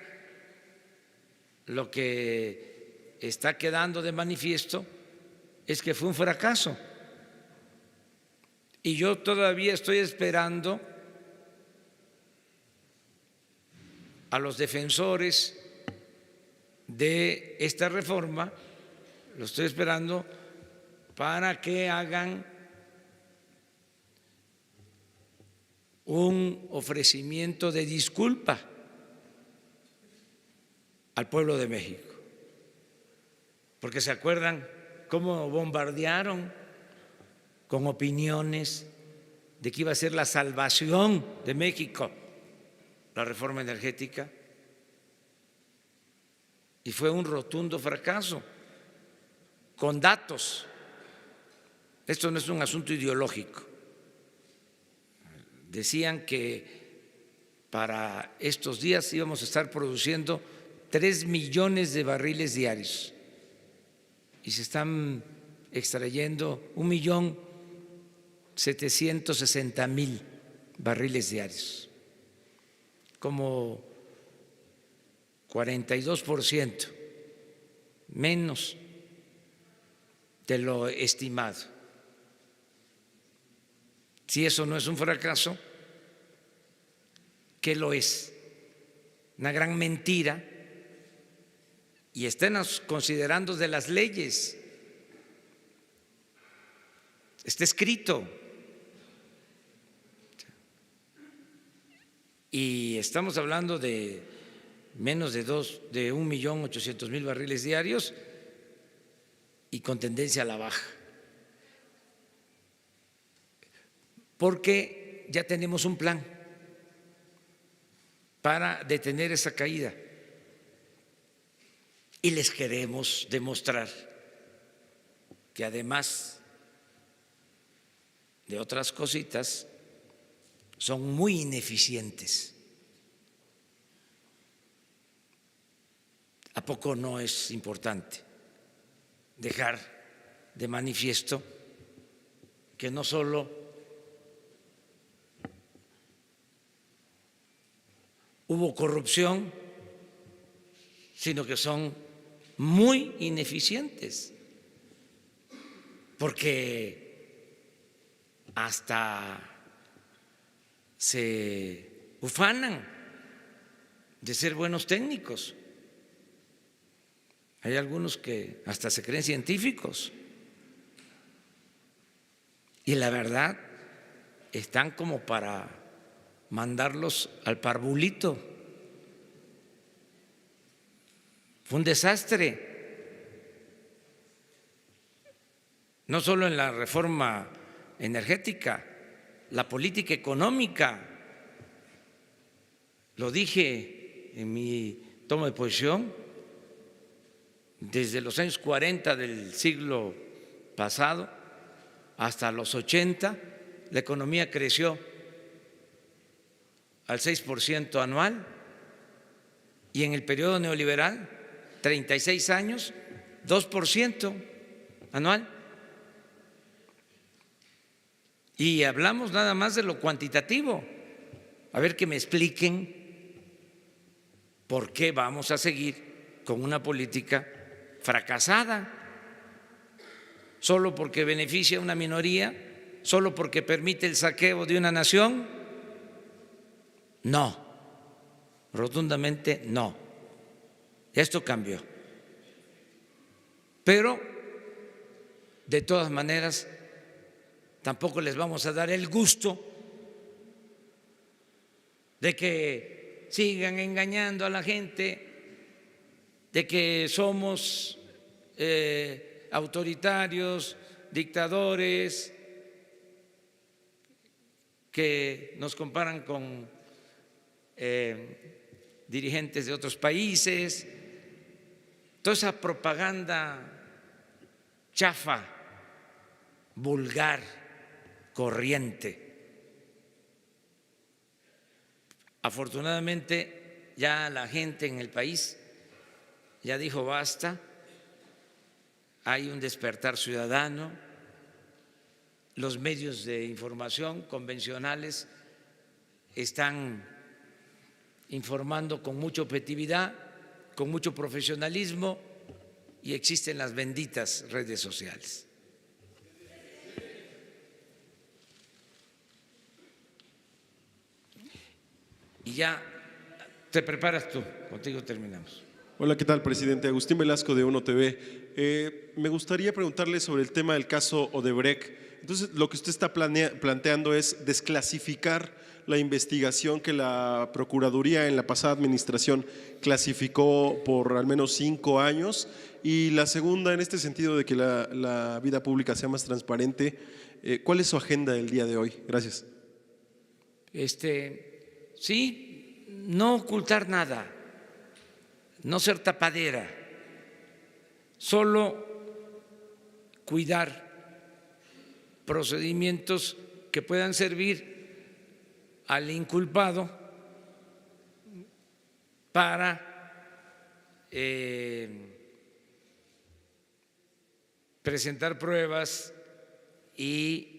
A: lo que está quedando de manifiesto es que fue un fracaso. Y yo todavía estoy esperando a los defensores de esta reforma, lo estoy esperando para que hagan un ofrecimiento de disculpa al pueblo de México, porque se acuerdan cómo bombardearon con opiniones de que iba a ser la salvación de México la reforma energética, y fue un rotundo fracaso, con datos. Esto no es un asunto ideológico. Decían que para estos días íbamos a estar produciendo 3 millones de barriles diarios y se están extrayendo 1.760.000 barriles diarios, como 42% menos de lo estimado. Si eso no es un fracaso, ¿qué lo es? Una gran mentira, y estén considerando de las leyes. Está escrito. Y estamos hablando de menos de 1.800.000 barriles diarios y con tendencia a la baja. Porque ya tenemos un plan para detener esa caída y les queremos demostrar que además de otras cositas son muy ineficientes. ¿A poco no es importante dejar de manifiesto que no solo hubo corrupción, sino que son muy ineficientes? Porque hasta se ufanan de ser buenos técnicos. Hay algunos que hasta se creen científicos y la verdad están como para mandarlos al parvulito. Fue un desastre, no solo en la reforma energética, la política económica. Lo dije en mi toma de posición, desde los años 40 del siglo pasado hasta los 80, la economía creció al 6% anual, y en el periodo neoliberal, 36 años, 2% anual. Y hablamos nada más de lo cuantitativo, A ver que me expliquen por qué vamos a seguir con una política fracasada, solo porque beneficia a una minoría, solo porque permite el saqueo de una nación. No, rotundamente no. Esto cambió. Pero, de todas maneras, tampoco les vamos a dar el gusto de que sigan engañando a la gente, de que somos autoritarios, dictadores, que nos comparan con dirigentes de otros países. Toda esa propaganda chafa, vulgar, corriente. Afortunadamente ya la gente en el país ya dijo basta, hay un despertar ciudadano, los medios de información convencionales están informando con mucha objetividad, con mucho profesionalismo, y existen las benditas redes sociales. Y ya te preparas tú, contigo terminamos.
M: Hola, ¿qué tal, presidente? Agustín Velasco de UNO TV. Me gustaría preguntarle sobre el tema del caso Odebrecht. Entonces, lo que usted está planteando es desclasificar la investigación que la Procuraduría en la pasada administración clasificó por al menos 5 años, y la segunda, en este sentido de que la vida pública sea más transparente. ¿Cuál es su agenda del día de hoy? Gracias.
A: Sí, no ocultar nada, no ser tapadera, solo cuidar procedimientos que puedan servir al inculpado para presentar pruebas y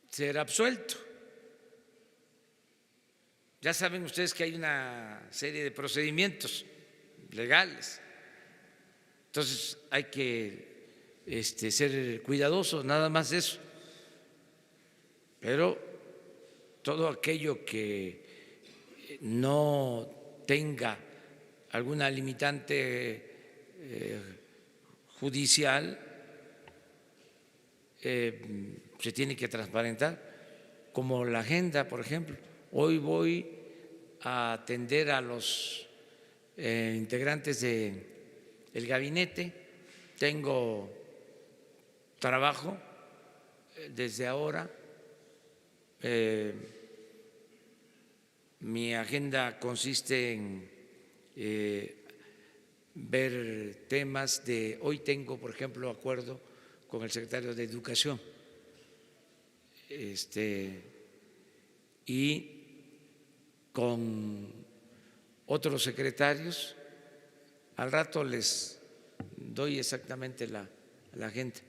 A: ser absuelto. Ya saben ustedes que hay una serie de procedimientos legales, entonces hay que ser cuidadosos, nada más de eso. Pero todo aquello que no tenga alguna limitante judicial se tiene que transparentar, como la agenda, por ejemplo. Hoy voy a atender a los integrantes del gabinete, tengo trabajo desde ahora. Mi agenda consiste en ver temas de… Hoy tengo, por ejemplo, acuerdo con el secretario de Educación y con otros secretarios. Al rato les doy exactamente la agenda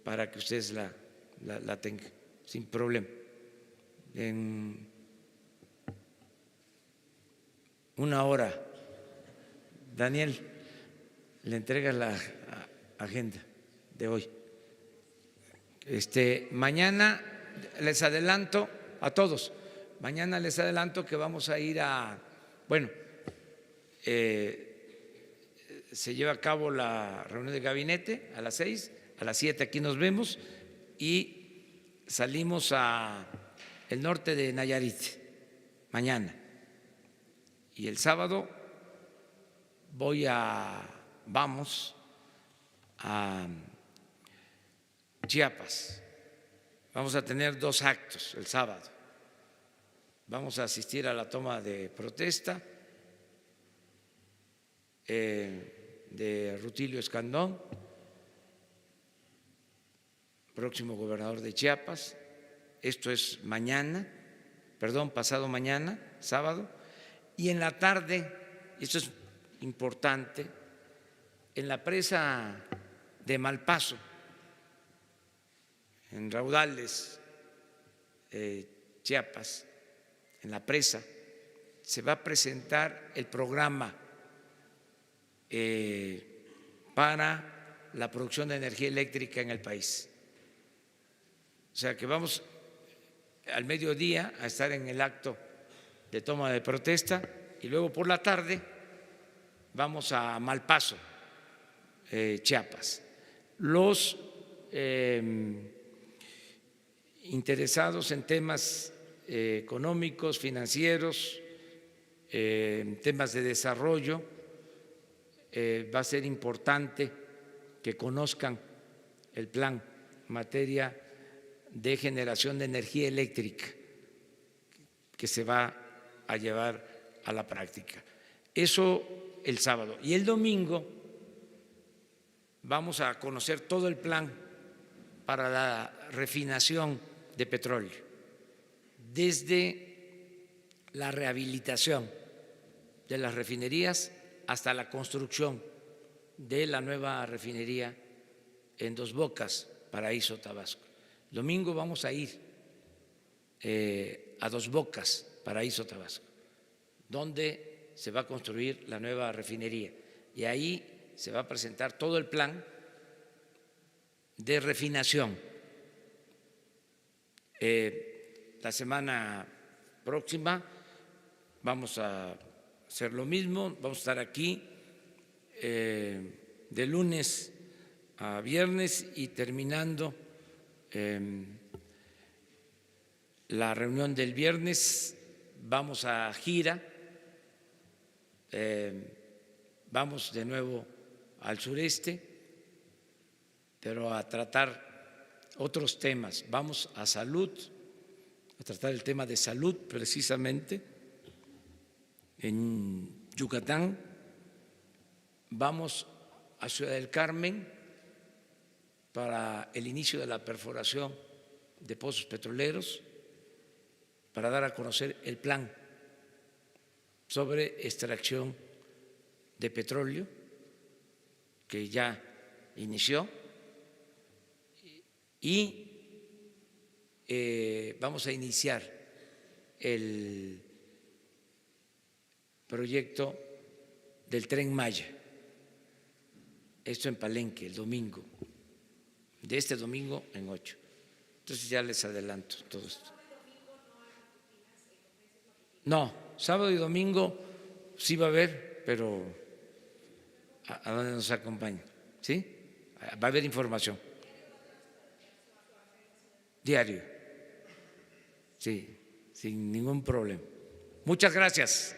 A: para que ustedes la tengan sin problema. En una hora, Daniel, le entrega la agenda de hoy. Mañana les adelanto a todos, mañana les adelanto que vamos a ir se lleva a cabo la reunión de gabinete a las 6, a las 7 aquí nos vemos y salimos a el norte de Nayarit mañana, y el sábado vamos a Chiapas. Vamos a tener 2 actos el sábado. Vamos a asistir a la toma de protesta de Rutilio Escandón, próximo gobernador de Chiapas. Esto es pasado mañana, sábado. Y en la tarde, esto es importante, en la presa de Malpaso, en Raudales, Chiapas, en la presa, se va a presentar el programa para la producción de energía eléctrica en el país. O sea que vamos al mediodía a estar en el acto de toma de protesta y luego por la tarde vamos a Malpaso, Chiapas. Los interesados en temas económicos, financieros, temas de desarrollo, va a ser importante que conozcan el plan en materia de generación de energía eléctrica que se va a llevar a la práctica. Eso el sábado. Y el domingo vamos a conocer todo el plan para la refinación de petróleo, desde la rehabilitación de las refinerías hasta la construcción de la nueva refinería en Dos Bocas, Paraíso, Tabasco. El domingo vamos a ir a Dos Bocas, Paraíso, Tabasco, donde se va a construir la nueva refinería. Y ahí se va a presentar todo el plan de refinación. La semana próxima vamos a hacer lo mismo, vamos a estar aquí de lunes a viernes y terminando la reunión del viernes vamos a gira, vamos de nuevo al sureste, pero a tratar otros temas. Vamos a salud, a tratar el tema de salud precisamente en Yucatán. Vamos a Ciudad del Carmen para el inicio de la perforación de pozos petroleros, para dar a conocer el plan sobre extracción de petróleo que ya inició, y vamos a iniciar el proyecto del Tren Maya, esto en Palenque el domingo, de este domingo en 8. Entonces ya les adelanto todo esto. No, sábado y domingo sí va a haber, pero a donde nos acompañen, ¿sí? Va a haber información. Diario, sí, sin ningún problema. Muchas gracias.